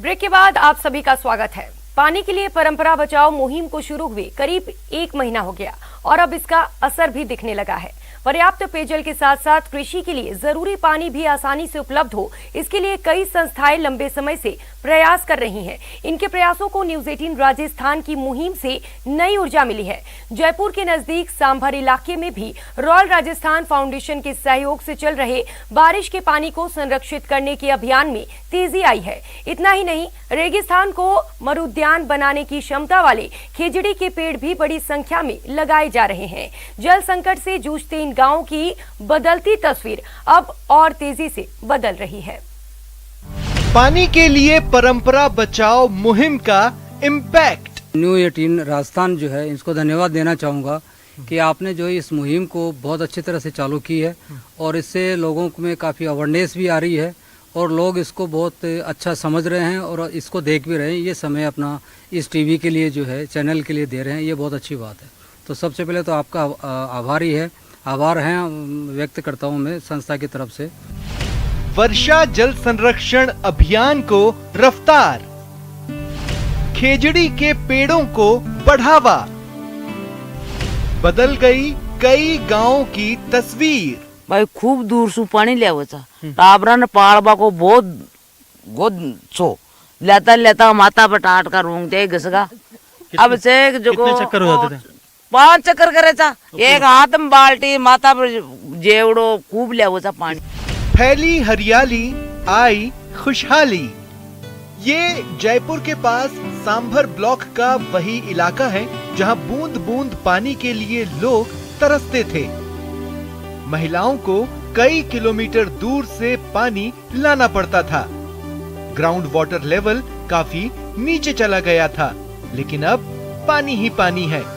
Break के बाद आप सभी का स्वागत है। पानी के लिए परंपरा बचाओ मुहिम को शुरू हुए करीब 1 महीना हो गया और अब इसका असर भी दिखने लगा है। पर्याप्त पेयजल के साथ साथ कृषि के लिए जरूरी पानी भी आसानी से उपलब्ध हो, इसके लिए कई संस्थाएं लंबे समय से प्रयास कर रही हैं। इनके प्रयासों को न्यूज 18 राजस्थान की मुहिम से नई ऊर्जा मिली है। जयपुर के नजदीक सांभर इलाके में भी रॉयल राजस्थान फाउंडेशन के सहयोग से चल रहे बारिश के पानी को संरक्षित करने के अभियान में तेजी आई है। इतना ही नहीं, रेगिस्तान को मरुद्यान बनाने की क्षमता वाले खेजड़ी के पेड़ भी बड़ी संख्या में लगाए जा रहे हैं। जल संकट से जूझते इन गांवों की बदलती तस्वीर अब और तेजी से बदल रही है। पानी के लिए परंपरा बचाओ मुहिम का इम्पैक्ट। न्यूज 18 राजस्थान जो है, इसको धन्यवाद देना चाहूँगा कि आपने जो इस मुहिम को बहुत अच्छी तरह से चालू की है और इससे लोगों में काफ़ी अवेयरनेस भी आ रही है और लोग इसको बहुत अच्छा समझ रहे हैं और इसको देख भी रहे हैं। ये समय अपना इस टीवी के लिए जो है, चैनल के लिए दे रहे हैं, ये बहुत अच्छी बात है। तो सबसे पहले तो आपका आभार है व्यक्त करता हूँ मैं संस्था की तरफ से। वर्षा जल संरक्षण अभियान को रफ्तार, खेजड़ी के पेड़ों को बढ़ावा, बदल गई कई गांवों की तस्वीर। भाई खूब दूर से पानी लिया टाबरा ने पाड़बा को बहुत छो लेता माता पर टाट का रूंग दे घसगा। अब से जो कितने चक्कर हो जाते थे? 5 चक्कर करे था, एक हाथ में बाल्टी माता पर जेवड़ो खूब लिया पानी। फैली हरियाली आई खुशहाली। ये जयपुर के पास सांभर ब्लॉक का वही इलाका है जहां बूंद बूंद पानी के लिए लोग तरसते थे। महिलाओं को कई किलोमीटर दूर से पानी लाना पड़ता था। ग्राउंड वाटर लेवल काफी नीचे चला गया था, लेकिन अब पानी ही पानी है।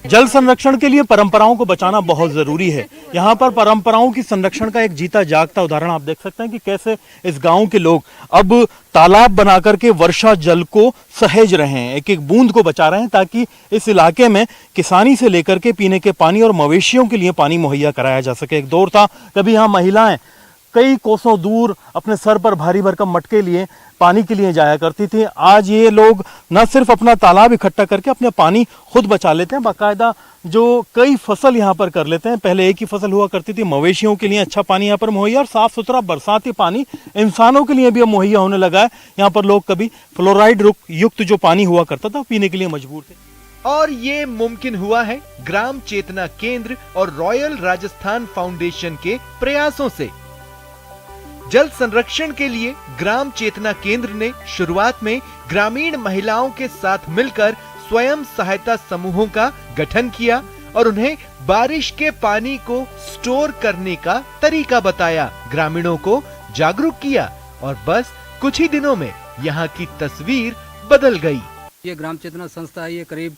जल संरक्षण के लिए परंपराओं को बचाना बहुत जरूरी है। यहाँ पर परंपराओं की संरक्षण का एक जीता जागता उदाहरण आप देख सकते हैं कि कैसे इस गांव के लोग अब तालाब बनाकर के वर्षा जल को सहेज रहे हैं, एक एक बूंद को बचा रहे हैं ताकि इस इलाके में किसानी से लेकर के पीने के पानी और मवेशियों के लिए पानी मुहैया कराया जा सके। एक दौर था कभी यहाँ महिलाएं कई कोसों दूर अपने सर पर भारी भरकम मटके लिए पानी के लिए जाया करती थी। आज ये लोग न सिर्फ अपना तालाब इकट्ठा करके अपने पानी खुद बचा लेते हैं, बाकायदा जो कई फसल यहाँ पर कर लेते हैं। पहले एक ही फसल हुआ करती थी, मवेशियों के लिए अच्छा पानी यहाँ पर मुहैया और साफ सुथरा बरसाती पानी इंसानों के लिए भी अब मुहैया होने लगा है। यहाँ पर लोग कभी फ्लोराइड युक्त जो पानी हुआ करता था पीने के लिए मजबूर थे। और ये मुमकिन हुआ है ग्राम चेतना केंद्र और रॉयल राजस्थान फाउंडेशन के प्रयासों से। जल संरक्षण के लिए ग्राम चेतना केंद्र ने शुरुआत में ग्रामीण महिलाओं के साथ मिलकर स्वयं सहायता समूहों का गठन किया और उन्हें बारिश के पानी को स्टोर करने का तरीका बताया, ग्रामीणों को जागरूक किया और बस कुछ ही दिनों में यहाँ की तस्वीर बदल गई। ये ग्राम चेतना संस्था है, ये करीब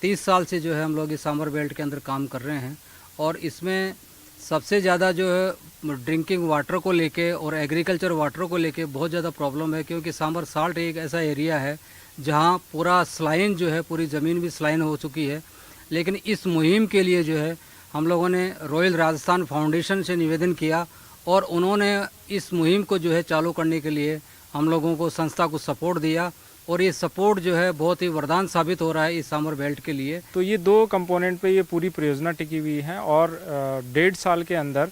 30 साल से जो है हम लोग इस सांभर बेल्ट के अंदर काम कर रहे हैं और इसमें सबसे ज़्यादा जो है ड्रिंकिंग वाटर को लेके और एग्रीकल्चर वाटर को लेके बहुत ज़्यादा प्रॉब्लम है, क्योंकि सांभर साल्ट एक ऐसा एरिया है जहां पूरा स्लाइन जो है, पूरी ज़मीन भी स्लाइन हो चुकी है। लेकिन इस मुहिम के लिए जो है हम लोगों ने रॉयल राजस्थान फाउंडेशन से निवेदन किया और उन्होंने इस मुहिम को जो है चालू करने के लिए हम लोगों को, संस्था को सपोर्ट दिया और ये सपोर्ट जो है बहुत ही वरदान साबित हो रहा है इस सांभर बेल्ट के लिए। तो ये 2 कंपोनेंट पे ये पूरी परियोजना टिकी हुई है और 1.5 साल के अंदर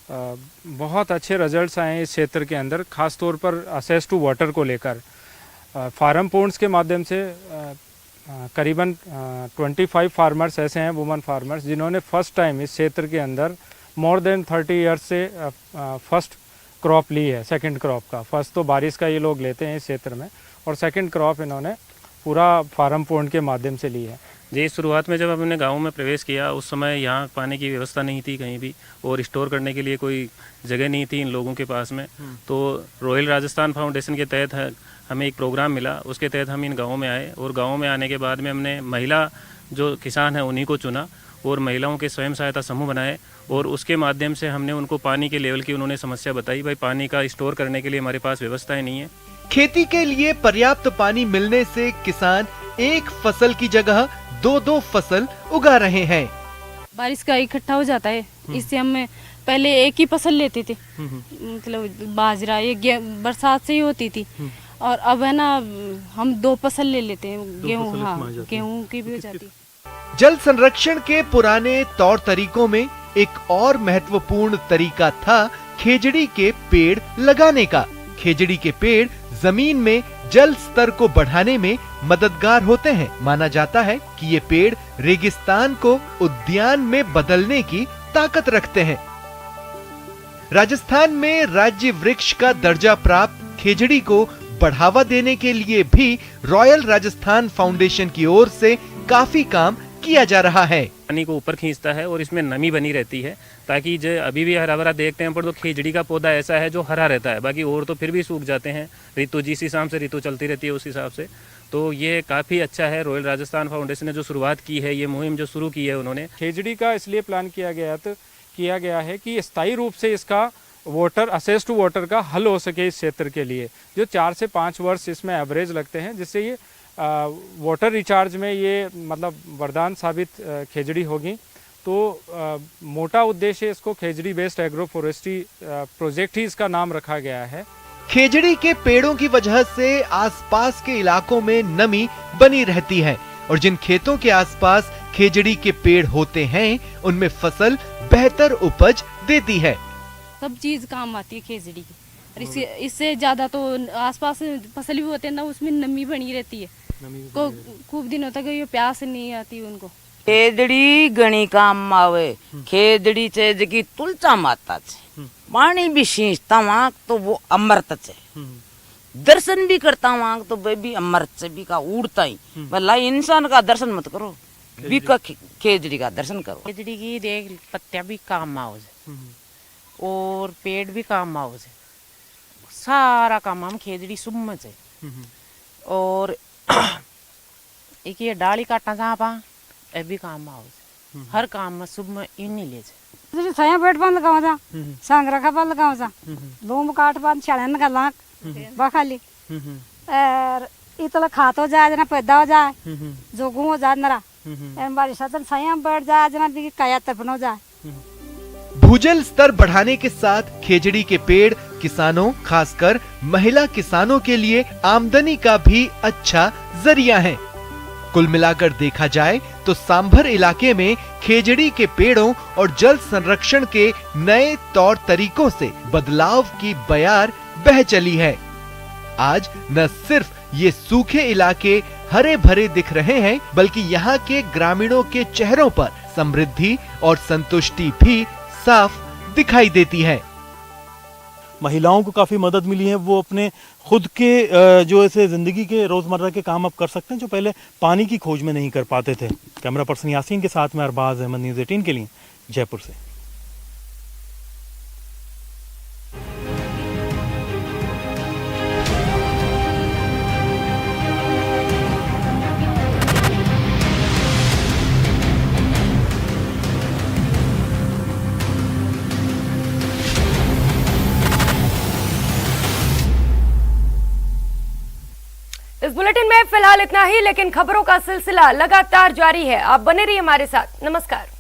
बहुत अच्छे रिजल्ट्स आए हैं इस क्षेत्र के अंदर, खास तौर पर असेस टू वाटर को लेकर। फार्म पोन्ड्स के माध्यम से करीबन 25 फार्मर्स ऐसे हैं, वुमन फार्मर्स, जिन्होंने फर्स्ट टाइम इस क्षेत्र के अंदर मोर देन 30 ईयर्स से फर्स्ट क्रॉप ली है। सेकंड क्रॉप का, फर्स्ट तो बारिश का ये लोग लेते हैं इस क्षेत्र में और सेकंड क्रॉप इन्होंने पूरा फार्म पोन्ड के माध्यम से ली है। जी, शुरुआत में जब हमने गांव में प्रवेश किया उस समय यहाँ पानी की व्यवस्था नहीं थी कहीं भी और स्टोर करने के लिए कोई जगह नहीं थी इन लोगों के पास में। तो रॉयल राजस्थान फाउंडेशन के तहत हमें एक प्रोग्राम मिला, उसके तहत हम इन गाँवों में आए और गाँव में आने के बाद में हमने महिला जो किसान हैं उन्हीं को चुना और महिलाओं के स्वयं सहायता समूह बनाए और उसके माध्यम से हमने उनको पानी के लेवल की उन्होंने समस्या बताई। भाई पानी का स्टोर करने के लिए हमारे पास व्यवस्थाएं नहीं है। खेती के लिए पर्याप्त पानी मिलने से किसान एक फसल की जगह 2-2 फसल उगा रहे हैं। बारिश का इकट्ठा हो जाता है, इससे हम पहले एक ही फसल लेते थे, मतलब बाजरा, ये बरसात से ही होती थी। और अब है ना हम 2 फसल ले लेते हैं, गेहूँ, हाँ गेहूँ की भी हो जाती है। जल संरक्षण के पुराने तौर तरीकों में एक और महत्वपूर्ण तरीका था खेजड़ी के पेड़ लगाने का। खेजड़ी के पेड़ जमीन में जल स्तर को बढ़ाने में मददगार होते हैं। माना जाता है कि ये पेड़ रेगिस्तान को उद्यान में बदलने की ताकत रखते हैं। राजस्थान में राज्य वृक्ष का दर्जा प्राप्त खेजड़ी को बढ़ावा देने के लिए भी रॉयल राजस्थान फाउंडेशन की ओर से काफी काम किया जा रहा है। पानी को ऊपर खींचता है और इसमें नमी बनी रहती है, ताकि जो अभी भी हरा भरा देखते हैं पर तो खेजड़ी का पौधा ऐसा है जो हरा रहता है, बाकी और तो फिर भी सूख जाते हैं। ऋतु जिस हिसाब से ऋतु चलती रहती है उस हिसाब से, तो ये काफ़ी अच्छा है। रॉयल राजस्थान फाउंडेशन ने जो शुरुआत की है, ये मुहिम जो शुरू की है उन्होंने, खेजड़ी का इसलिए प्लान किया गया है कि स्थायी रूप से इसका वाटर असेस टू वाटर का हल हो सके इस क्षेत्र के लिए। जो 4 से 5 वर्ष इसमें एवरेज लगते हैं, जिससे ये वाटर रिचार्ज में ये मतलब वरदान साबित खेजड़ी होगी। तो मोटा उद्देश्य इसको खेजड़ी बेस्ड एग्रो फॉरेस्ट्री प्रोजेक्ट ही इसका नाम रखा गया है। खेजड़ी के पेड़ों की वजह से आसपास के इलाकों में नमी बनी रहती है और जिन खेतों के आसपास खेजड़ी के पेड़ होते हैं उनमें फसल बेहतर उपज देती है। सब चीज काम आती है खेजड़ी की, और इससे ज्यादा तो आसपास फसल भी होते हैं ना, उसमें नमी बनी रहती है, को खूब दिनों तक ये प्यास नहीं आती उनको। खेजड़ी घणी काम आवे। खेजड़ी से जकी तुलचा माता छे, पानी भी सींचता वहाँ तो वो अमृत छे, दर्शन भी करता वहाँ तो वे भी अमृत से भी का उड़ता ही। भला इंसान का दर्शन मत करो, भी का खेजड़ी का दर्शन करो। खेजड़ी की देख पत्तियां भी काम आओ और पेड़ भी काम आओ, सारा काम हम खेजड़ी सुब में से। और एक ये डाली काटना चाह पा ए भी काम आओ, हर काम में सुब में इन नहीं ले जे छाया पेट बंद लगाओ जा, संग रखा बंद लगाओ जा, लोम काट बंद छड़न का लाख बखाली और इतला खातो जाए जना पैदा हो जाए, जोगू हो जाए नरा एम बारिश आतर छाया बैठ जाए जना भी काया तपनो जाए। भूजल स्तर बढ़ाने के साथ खेजड़ी के पेड़ किसानों, खासकर महिला किसानों के लिए आमदनी का भी अच्छा जरिया है। कुल मिलाकर देखा जाए तो सांभर इलाके में खेजड़ी के पेड़ों और जल संरक्षण के नए तौर तरीकों से बदलाव की बयार बह चली है। आज न सिर्फ ये सूखे इलाके हरे भरे दिख रहे हैं, बल्कि यहाँ के ग्रामीणों के चेहरों पर समृद्धि और संतुष्टि भी साफ दिखाई देती है। महिलाओं को काफ़ी मदद मिली है, वो अपने खुद के जो ऐसे ज़िंदगी के रोज़मर्रा के काम अब कर सकते हैं जो पहले पानी की खोज में नहीं कर पाते थे। कैमरा पर्सन यासीन के साथ में अरबाज अहमद, न्यूज़ 18 के लिए जयपुर से। इस बुलेटिन में फिलहाल इतना ही, लेकिन खबरों का सिलसिला लगातार जारी है। आप बने रहिए हमारे साथ। नमस्कार।